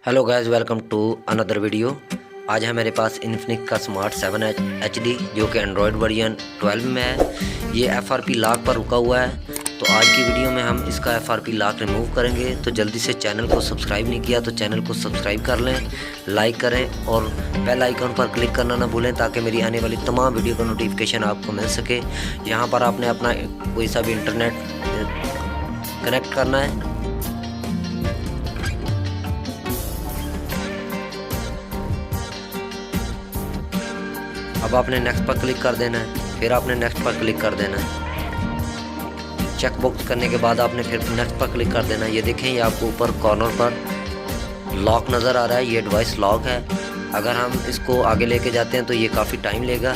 Hello guys, welcome to another video. आज है मेरे पास इन्फिनिक्स का स्मार्ट 7 HD जो कि एंड्रॉयड वर्जन 12 में है। ये FRP लॉक पर रुका हुआ है। तो आज की वीडियो में हम इसका FRP लॉक रिमूव करेंगे। तो जल्दी से चैनल को सब्सक्राइब नहीं किया तो चैनल को सब्सक्राइब कर लें, लाइक करें और बेल आइकन पर क्लिक करना ना भूलें ताकि मेरी आने वाली तमाम वीडियो का नोटिफिकेशन आपको मिल सके। यहाँ पर आपने अपना कोई सा भी इंटरनेट कनेक्ट करना है। अब आपने नेक्स्ट पर क्लिक कर देना है, फिर आपने नेक्स्ट पर क्लिक कर देना है। चेक बॉक्स करने के बाद आपने फिर नेक्स्ट पर क्लिक कर देना है। ये देखें, ये आपको ऊपर कॉर्नर पर लॉक नज़र आ रहा है, ये डिवाइस लॉक है। अगर हम इसको आगे लेके जाते हैं तो ये काफ़ी टाइम लेगा,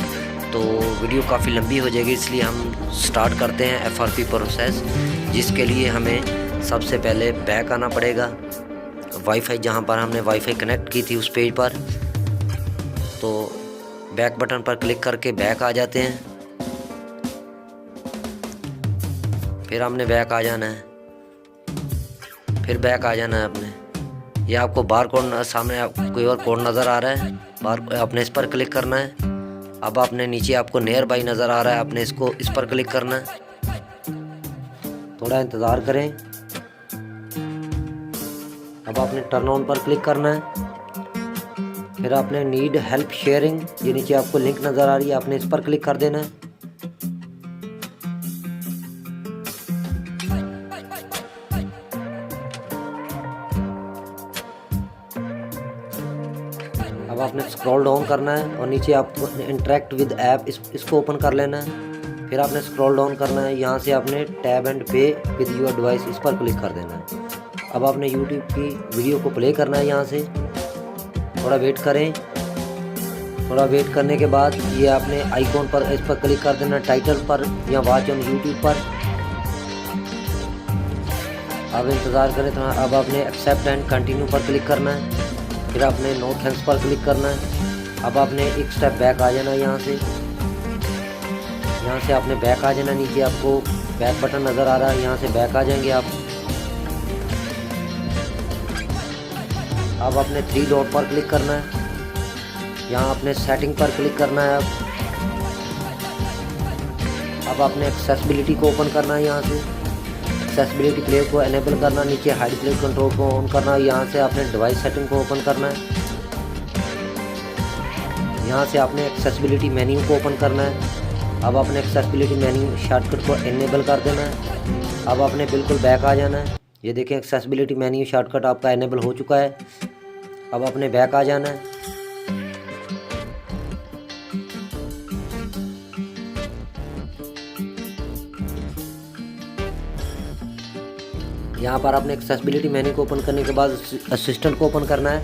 तो वीडियो काफ़ी लंबी हो जाएगी। इसलिए हम स्टार्ट करते हैं FRP प्रोसेस, जिसके लिए हमें सबसे पहले बैक आना पड़ेगा। वाईफाई जहाँ पर हमने वाईफाई कनेक्ट की थी उस पेज पर, तो बैक बटन पर क्लिक करके बैक आ जाते हैं। फिर हमने बैक आ जाना है, फिर बैक आ जाना है आपने। ये आपको बार कोड सामने कोई और कोड नज़र आ रहा है, बार आपने इस पर क्लिक करना है। अब आपने नीचे आपको नियर बाई नज़र आ रहा है, आपने इसको इस पर क्लिक करना है। थोड़ा इंतज़ार करें। अब आपने टर्न ऑन पर क्लिक करना है। फिर आपने नीड हेल्प शेयरिंग, ये नीचे आपको लिंक नज़र आ रही है, आपने इस पर क्लिक कर देना है। अब आपने स्क्रॉल डाउन करना है और नीचे आपको इंटरेक्ट विद ऐप इसको ओपन कर लेना है। फिर आपने स्क्रॉल डाउन करना है, यहाँ से आपने टैब एंड पे विद योर डिवाइस इस पर क्लिक कर देना है। अब आपने यूट्यूब की वीडियो को प्ले करना है। यहाँ से थोड़ा वेट करें। थोड़ा वेट करने के बाद ये आपने आइकॉन पर इस पर क्लिक कर देना, टाइटल पर या वॉच ऑन यूट्यूब पर। अब इंतज़ार करें थोड़ा। अब आपने एक्सेप्ट एंड कंटिन्यू पर क्लिक करना है। फिर आपने नो थैंक्स पर क्लिक करना है। अब आपने एक स्टेप बैक आ जाना है। यहाँ से आपने बैक आ जाना। नीचे आपको बैक बटन नज़र आ रहा है, यहाँ से बैक आ जाएंगे आप। अब आपने 3 डॉट पर क्लिक करना है, यहाँ आपने सेटिंग पर क्लिक करना है। अब आपने एक्सेसिबिलिटी को ओपन करना है। यहाँ से एक्सेसिबिलिटी प्ले को एनेबल करना, नीचे हाइड प्ले कंट्रोल को ऑन करना। यहाँ से आपने डिवाइस सेटिंग को ओपन करना है। यहाँ से आपने एक्सेसिबिलिटी मेन्यू को ओपन करना है। अब आपने एक्सेसिबिलिटी मेन्यू शॉर्टकट को एनेबल कर देना है। अब आपने बिल्कुल बैक आ जाना है। ये देखें, एक्सेसिबिलिटी मेन्यू शॉर्टकट आपका एनेबल हो चुका है। अब आपने बैक आ जाना है। यहाँ पर आपने एक्सेसिबिलिटी मेन्यू को ओपन करने के बाद असिस्टेंट को ओपन करना है।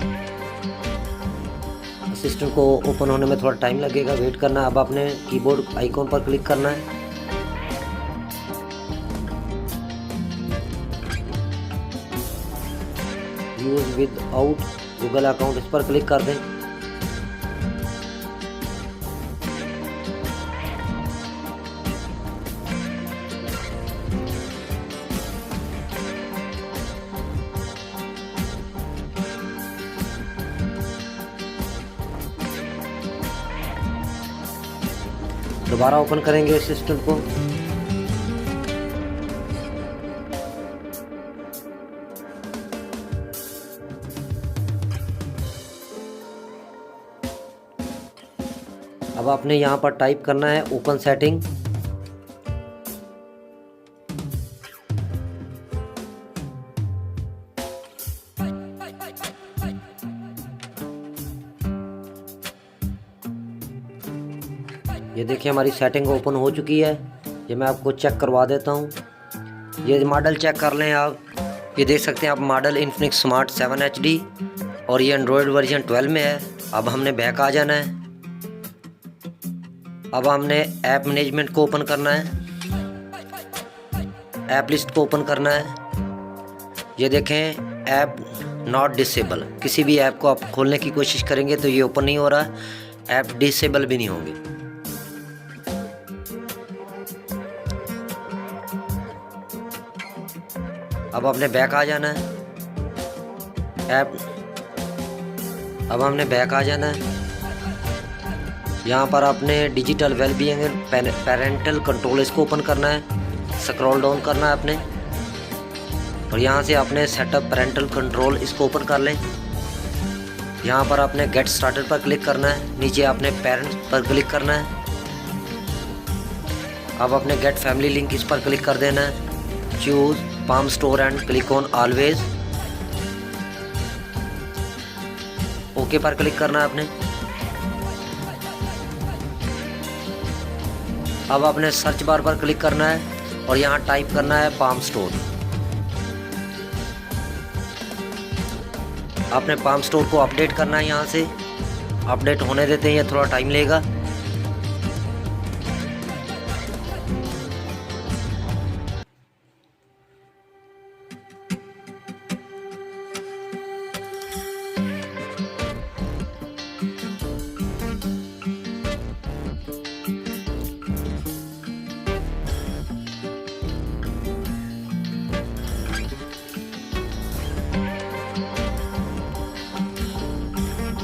असिस्टेंट को ओपन होने में थोड़ा टाइम लगेगा, वेट करना। अब आपने कीबोर्ड आइकॉन पर क्लिक करना है। यूज विदाउट गूगल अकाउंट इस पर क्लिक कर दें। दोबारा ओपन करेंगे असिस्टेंट को। अब आपने यहाँ पर टाइप करना है ओपन सेटिंग। ये देखिए, हमारी सेटिंग ओपन हो चुकी है। ये मैं आपको चेक करवा देता हूँ। ये मॉडल चेक कर लें आप। ये देख सकते हैं आप, मॉडल इन्फिनिक्स स्मार्ट 7 HD और ये एंड्रॉयड वर्जन 12 में है। अब हमने बैक आ जाना है। अब हमने ऐप मैनेजमेंट को ओपन करना है, ऐप लिस्ट को ओपन करना है। ये देखें, ऐप नॉट डिसेबल, किसी भी ऐप को आप खोलने की कोशिश करेंगे तो ये ओपन नहीं हो रहा, ऐप डिसेबल भी नहीं होंगे। अब आपने बैक आ जाना है। ऐप अब हमने बैक आ जाना है। यहाँ पर आपने digital wellbeing and parental control इसको ओपन करना है, स्क्रॉल डाउन करना है आपने, और यहाँ से आपने सेटअप पेरेंटल कंट्रोल इसको ओपन कर लें। यहाँ पर आपने गेट स्टार्टेड पर क्लिक करना है, नीचे आपने पेरेंट्स पर क्लिक करना है। अब आपने गेट फैमिली लिंक इस पर क्लिक कर देना है, choose palm store and click on always, okay पर क्लिक करना है आपने। अब आपने सर्च बार पर क्लिक करना है और यहाँ टाइप करना है पाम स्टोर। आपने पाम स्टोर को अपडेट करना है, यहाँ से अपडेट होने देते हैं, ये थोड़ा टाइम लेगा।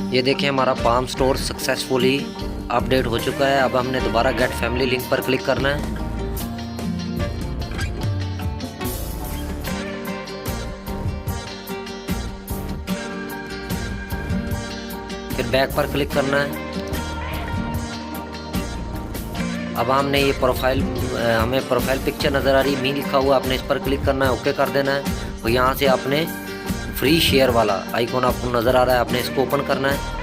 ये देखिए हमारा पाम स्टोर सक्सेसफुली अपडेट हो चुका है। अब हमने दोबारा गेट फैमिली लिंक पर क्लिक करना है। फिर बैक पर क्लिक करना है। अब हमने ये प्रोफाइल, हमें प्रोफाइल पिक्चर नज़र आ रही है, मी लिखा हुआ, आपने इस पर क्लिक करना है, ओके कर देना है। और यहाँ से आपने फ्री शेयर वाला आइकॉन आपको नज़र आ रहा है, आपने इसको ओपन करना है।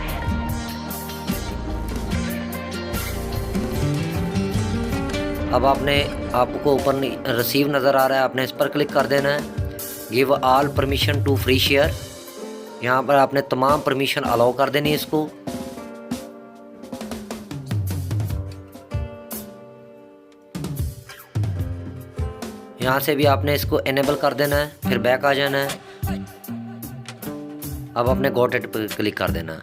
अब आपको ऊपर रिसीव नज़र आ रहा है, आपने इस पर क्लिक कर देना है। Give all permission to free share, यहाँ पर आपने तमाम परमिशन अलाउ कर देनी है इसको। यहाँ से भी आपने इसको इनेबल कर देना है, फिर बैक आ जाना है। अब आपने गॉट इट पर क्लिक कर देना है।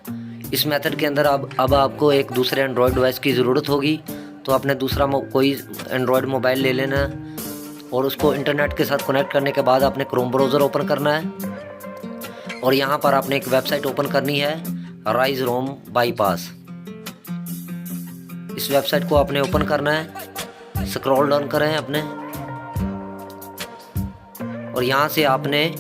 इस मेथड के अंदर अब आपको एक दूसरे एंड्रॉयड डिवाइस की ज़रूरत होगी, तो आपने दूसरा कोई एंड्रॉयड मोबाइल ले लेना है और उसको इंटरनेट के साथ कनेक्ट करने के बाद आपने क्रोम ब्राउज़र ओपन करना है और यहाँ पर आपने एक वेबसाइट ओपन करनी है, राइज रोम बाईपास। इस वेबसाइट को आपने ओपन करना है, स्क्रॉल डाउन करें अपने, और यहाँ से आपने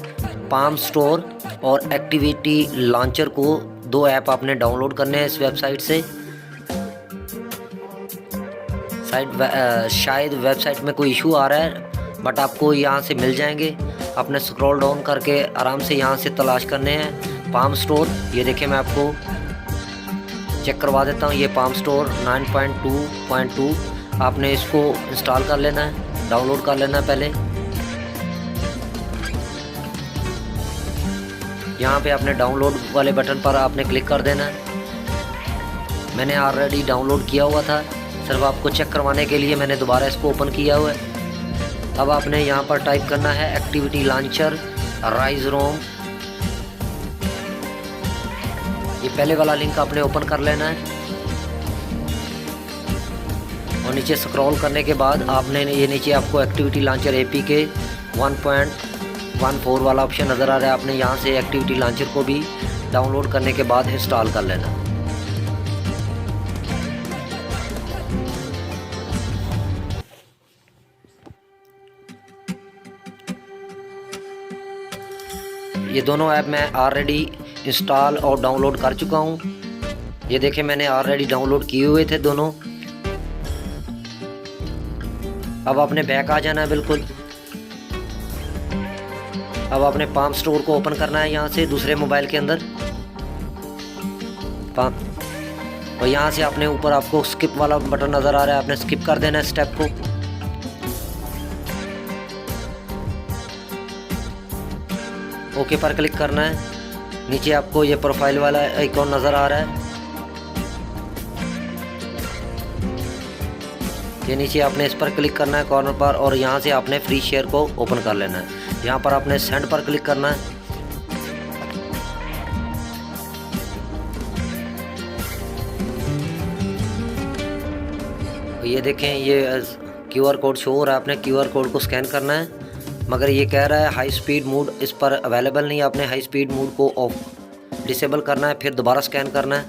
पाम स्टोर और एक्टिविटी लॉन्चर को, दो ऐप आपने डाउनलोड करने हैं इस वेबसाइट से। शायद वेबसाइट में कोई इशू आ रहा है, बट आपको यहाँ से मिल जाएंगे। आपने स्क्रॉल डाउन करके आराम से यहाँ से तलाश करने हैं पाम स्टोर। ये देखिए मैं आपको चेक करवा देता हूँ, ये पाम स्टोर 9.2.2 आपने इसको इंस्टॉल कर लेना है, डाउनलोड कर लेना है पहले। यहाँ पे आपने डाउनलोड वाले बटन पर आपने क्लिक कर देना है। मैंने ऑलरेडी डाउनलोड किया हुआ था, सिर्फ आपको चेक करवाने के लिए मैंने दोबारा इसको ओपन किया हुआ है। अब आपने यहाँ पर टाइप करना है एक्टिविटी लॉन्चर राइज रोम। ये पहले वाला लिंक आपने ओपन कर लेना है और नीचे स्क्रॉल करने के बाद आपने ये नीचे आपको एक्टिविटी लॉन्चर APK 1.14 वाला ऑप्शन नज़र आ रहा है, आपने यहाँ से एक्टिविटी लॉन्चर को भी डाउनलोड करने के बाद इंस्टॉल कर लेना। ये दोनों ऐप मैं ऑलरेडी इंस्टॉल और डाउनलोड कर चुका हूँ। ये देखें मैंने ऑलरेडी डाउनलोड किए हुए थे दोनों। अब आपने बैक आ जाना है बिल्कुल। अब आपने पाम स्टोर को ओपन करना है यहाँ से दूसरे मोबाइल के अंदर पाम, और यहाँ से आपने ऊपर आपको स्किप वाला बटन नज़र आ रहा है, आपने स्किप कर देना है स्टेप को। ओके पर क्लिक करना है। नीचे आपको ये प्रोफाइल वाला आइकॉन नज़र आ रहा है, ये नीचे आपने इस पर क्लिक करना है कॉर्नर पर, और यहाँ से आपने फ्री शेयर को ओपन कर लेना है। यहाँ पर आपने सेंड पर क्लिक करना है। ये देखें ये QR कोड शो हो रहा है, आपने QR कोड को स्कैन करना है, मगर ये कह रहा है हाई स्पीड मोड इस पर अवेलेबल नहीं। आपने हाई स्पीड मोड को ऑफ डिसेबल करना है, फिर दोबारा स्कैन करना है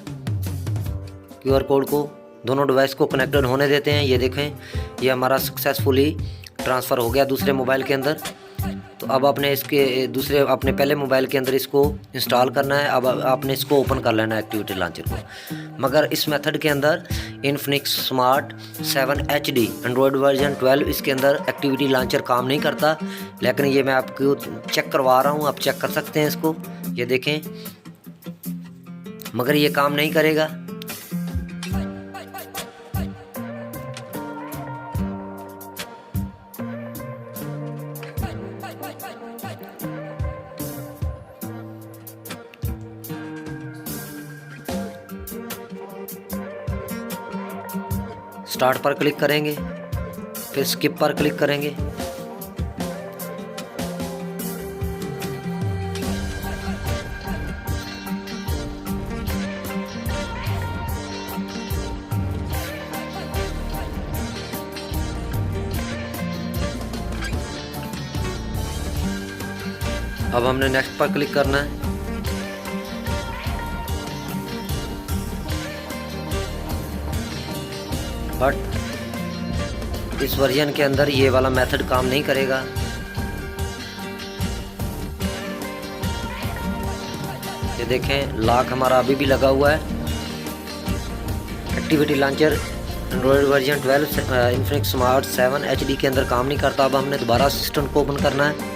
QR कोड को। दोनों डिवाइस को कनेक्टेड होने देते हैं। ये देखें, ये हमारा सक्सेसफुली ट्रांसफ़र हो गया दूसरे मोबाइल के अंदर। तो अब आपने इसके दूसरे अपने पहले मोबाइल के अंदर इसको इंस्टॉल करना है। अब आपने इसको ओपन कर लेना है एक्टिविटी लॉन्चर को। मगर इस मेथड के अंदर Infinix smart 7 HD Android version 12 इसके अंदर एक्टिविटी लॉन्चर काम नहीं करता। लेकिन ये मैं आपको चेक करवा रहा हूँ, आप चेक कर सकते हैं इसको। ये देखें, मगर ये काम नहीं करेगा। स्टार्ट पर क्लिक करेंगे, फिर स्किप पर क्लिक करेंगे। अब हमने नेक्स्ट पर क्लिक करना है। बट इस वर्जन के अंदर ये वाला मेथड काम नहीं करेगा। ये देखें, लॉक हमारा अभी भी लगा हुआ है। Activity launcher Android version 12 Infinix smart 7 HD के अंदर काम नहीं करता। अब हमने दोबारा सिस्टम को ओपन करना है।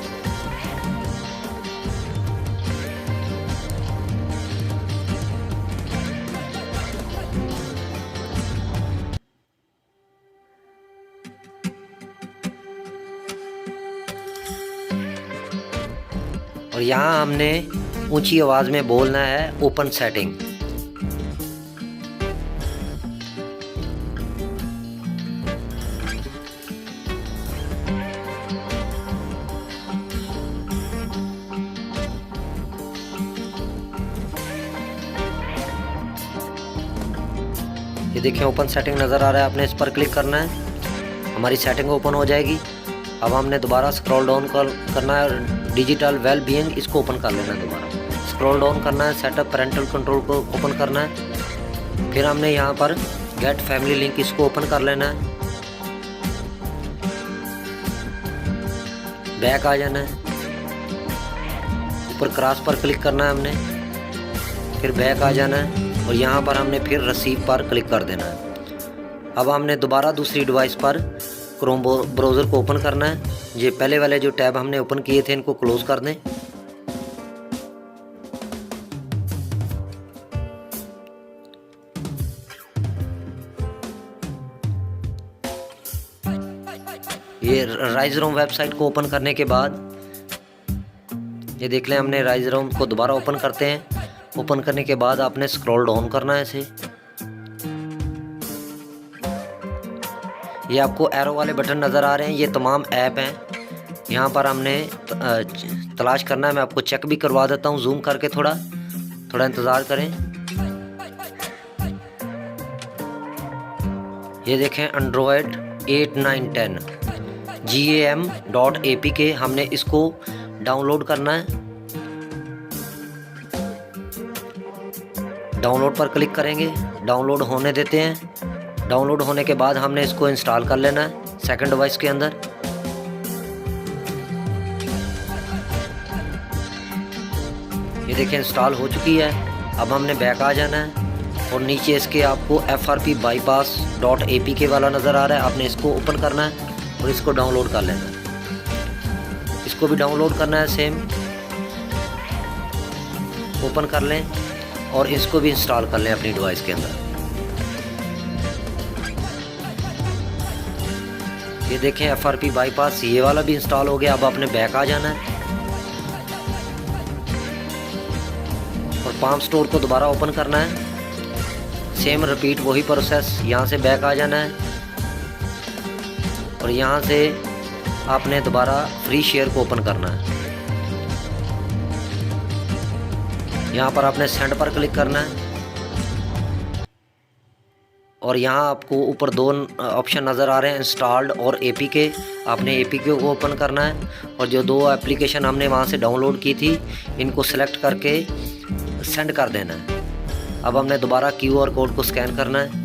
और यहाँ हमने ऊंची आवाज़ में बोलना है ओपन सेटिंग। ये देखें, ओपन सेटिंग नज़र आ रहा है। आपने इस पर क्लिक करना है, हमारी सेटिंग ओपन हो जाएगी। अब हमने दोबारा स्क्रॉल डाउन करना है। डिजिटल वेल बीइंग, इसको ओपन कर लेना है। दोबारा स्क्रॉल डाउन करना है, सेटअप पेरेंटल कंट्रोल को ओपन करना है। फिर हमने यहाँ पर गेट फैमिली लिंक, इसको ओपन कर लेना है। बैक आ जाना है, ऊपर क्रॉस पर क्लिक करना है हमने, फिर बैक आ जाना है और यहाँ पर हमने फिर रिसीव पर क्लिक कर देना है। अब हमने दोबारा दूसरी डिवाइस पर क्रोम ब्राउज़र को ओपन करना है। ये पहले वाले जो टैब हमने ओपन किए थे इनको क्लोज कर दें। ये राइज रोम वेबसाइट को ओपन करने के बाद ये देख लें, हमने राइज रोम को दोबारा ओपन करते हैं। ओपन करने के बाद आपने स्क्रॉल डाउन करना है इसे। ये आपको एरो वाले बटन नज़र आ रहे हैं, ये तमाम ऐप हैं। यहाँ पर हमने तलाश करना है। मैं आपको चेक भी करवा देता हूँ जूम करके, थोड़ा इंतज़ार करें। ये देखें, एंड्रॉयड 8, 9, 10 GAM.APK, हमने इसको डाउनलोड करना है। डाउनलोड पर क्लिक करेंगे, डाउनलोड होने देते हैं। डाउनलोड होने के बाद हमने इसको इंस्टॉल कर लेना है सेकंड डिवाइस के अंदर। ये देखिए, इंस्टॉल हो चुकी है। अब हमने बैक आ जाना है और नीचे इसके आपको FRP bypass.apk वाला नज़र आ रहा है। आपने इसको ओपन करना है और इसको डाउनलोड कर लेना है। इसको भी डाउनलोड करना है, सेम ओपन कर लें और इसको भी इंस्टॉल कर लें अपनी डिवाइस के अंदर। ये देखें, FRP बाईपास ये वाला भी इंस्टॉल हो गया। अब आपने बैक आ जाना है और पाम स्टोर को दोबारा ओपन करना है। सेम रिपीट वही प्रोसेस। यहाँ से बैक आ जाना है और यहाँ से आपने दोबारा फ्री शेयर को ओपन करना है। यहाँ पर आपने सेंड पर क्लिक करना है और यहाँ आपको ऊपर दो ऑप्शन नज़र आ रहे हैं, इंस्टॉल्ड और APK। आपने APK को ओपन करना है और जो दो एप्लीकेशन हमने वहाँ से डाउनलोड की थी इनको सेलेक्ट करके सेंड कर देना है। अब हमने दोबारा QR कोड को स्कैन करना है।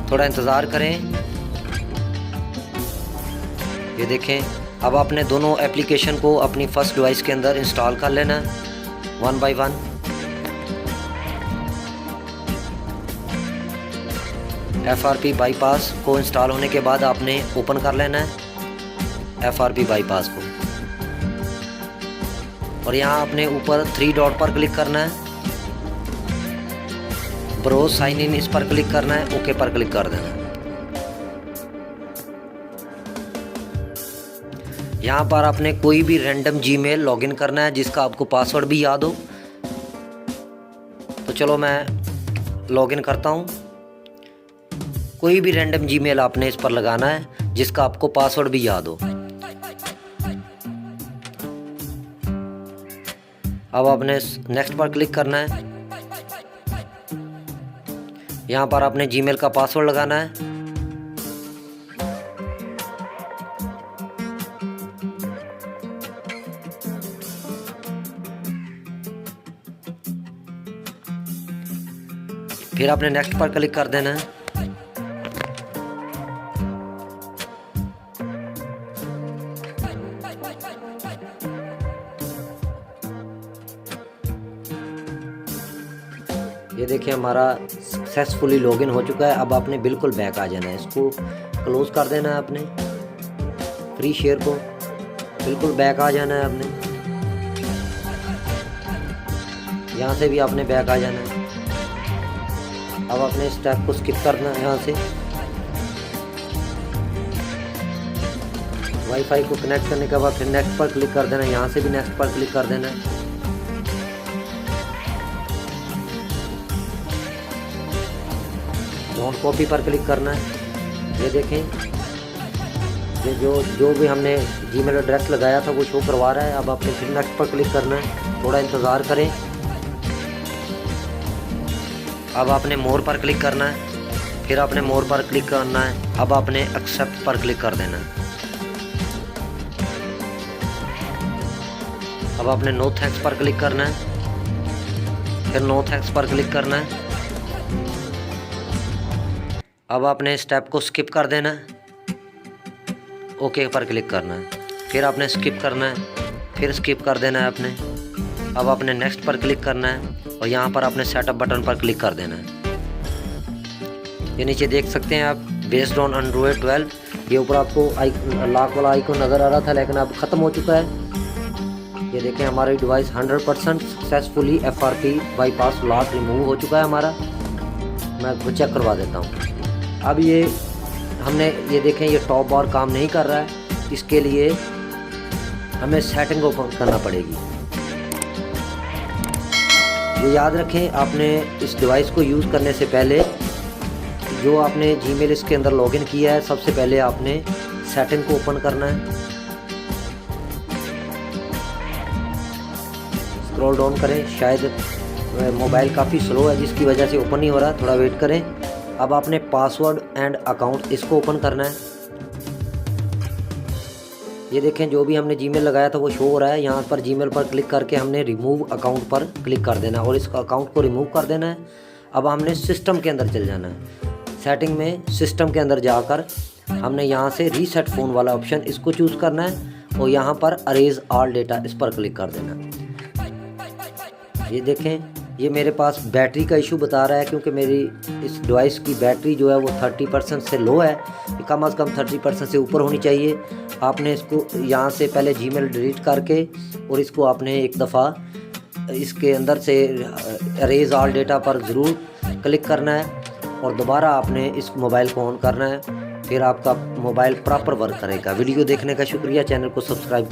थोड़ा इंतज़ार करें। ये देखें, अब आपने दोनों एप्लीकेशन को अपनी फर्स्ट डिवाइस के अंदर इंस्टॉल कर लेना है one by one. FRP bypass को इंस्टॉल होने के बाद आपने ओपन कर लेना है FRP बाईपास को, और यहाँ आपने ऊपर 3 डॉट पर क्लिक करना है। ब्राउज साइन इन इस पर क्लिक करना है, ओके पर क्लिक कर देना है। यहाँ पर आपने कोई भी रैंडम जीमेल लॉगिन करना है जिसका आपको पासवर्ड भी याद हो। तो चलो मैं लॉगिन करता हूँ। कोई भी रैंडम जीमेल आपने इस पर लगाना है जिसका आपको पासवर्ड भी याद हो। अब आपने नेक्स्ट पर क्लिक करना है। यहाँ पर आपने जीमेल का पासवर्ड लगाना है। फिर आपने नेक्स्ट पर क्लिक कर देना है। ये देखिए हमारा सक्सेसफुली लॉगिन हो चुका है। अब आपने बिल्कुल बैक आ जाना है, इसको क्लोज कर देना है आपने, फ्री शेयर को बिल्कुल बैक आ जाना है आपने। यहाँ से भी आपने बैक आ जाना है। अब अपने स्टेप को स्किप करना है। यहाँ से वाईफाई को कनेक्ट करने के बाद फिर नेक्स्ट पर क्लिक कर देना है। यहाँ से भी नेक्स्ट पर क्लिक कर देना है। डोंट कॉपी पर क्लिक करना है। ये देखें, ये जो भी हमने जीमेल एड्रेस लगाया था वो शो करवा रहा है। अब आपने फिर नेक्स्ट पर क्लिक करना है। थोड़ा इंतज़ार करें। अब आपने मोर पर क्लिक करना है। फिर आपने मोर पर क्लिक करना है। अब आपने एक्सेप्ट पर क्लिक कर देना है। अब आपने नो थैंक्स पर क्लिक करना है। फिर नो थैंक्स पर क्लिक करना है। अब आपने स्टेप को स्किप कर देना है, ओके पर क्लिक करना है। फिर आपने स्किप करना है, फिर स्किप कर देना है आपने। अब आपने नेक्स्ट पर क्लिक करना है और यहाँ पर आपने सेटअप बटन पर क्लिक कर देना है। ये नीचे देख सकते हैं आप, बेस्ड ऑन एंड्रॉयड 12। ये ऊपर आपको लॉक वाला आइकन नज़र आ रहा था लेकिन अब ख़त्म हो चुका है। ये देखें हमारी device 100% successfully FRP bypass lock remove हो चुका है हमारा। मैं आपको चेक करवा देता हूँ। अब ये हमने ये देखें ये टॉप बार काम नहीं कर रहा है। इसके लिए हमें सेटिंग ओपन करना पड़ेगी। ये याद रखें, आपने इस डिवाइस को यूज़ करने से पहले जो आपने जीमेल इसके अंदर लॉगिन किया है, सबसे पहले आपने सेटिंग को ओपन करना है। स्क्रॉल डाउन करें, शायद मोबाइल काफ़ी स्लो है जिसकी वजह से ओपन नहीं हो रहा, थोड़ा वेट करें। अब आपने पासवर्ड एंड अकाउंट इसको ओपन करना है। ये देखें जो भी हमने जीमेल लगाया था वो शो हो रहा है। यहाँ पर जीमेल पर क्लिक करके हमने रिमूव अकाउंट पर क्लिक कर देना है और इस अकाउंट को रिमूव कर देना है। अब हमने सिस्टम के अंदर चल जाना है। सेटिंग में सिस्टम के अंदर जाकर हमने यहाँ से रीसेट फ़ोन वाला ऑप्शन इसको चूज़ करना है और यहाँ पर अरेज ऑल डेटा इस पर क्लिक कर देना है। ये देखें ये मेरे पास बैटरी का इशू बता रहा है क्योंकि मेरी इस डिवाइस की बैटरी जो है वो 30% से लो है। कम से कम 30% से ऊपर होनी चाहिए। आपने इसको यहाँ से पहले जीमेल डिलीट करके और इसको आपने एक दफ़ा इसके अंदर से अरेज ऑल डेटा पर ज़रूर क्लिक करना है और दोबारा आपने इस मोबाइल को ऑन करना है। फिर आपका मोबाइल प्रॉपर वर्क करेगा। वीडियो देखने का शुक्रिया। चैनल को सब्सक्राइब कर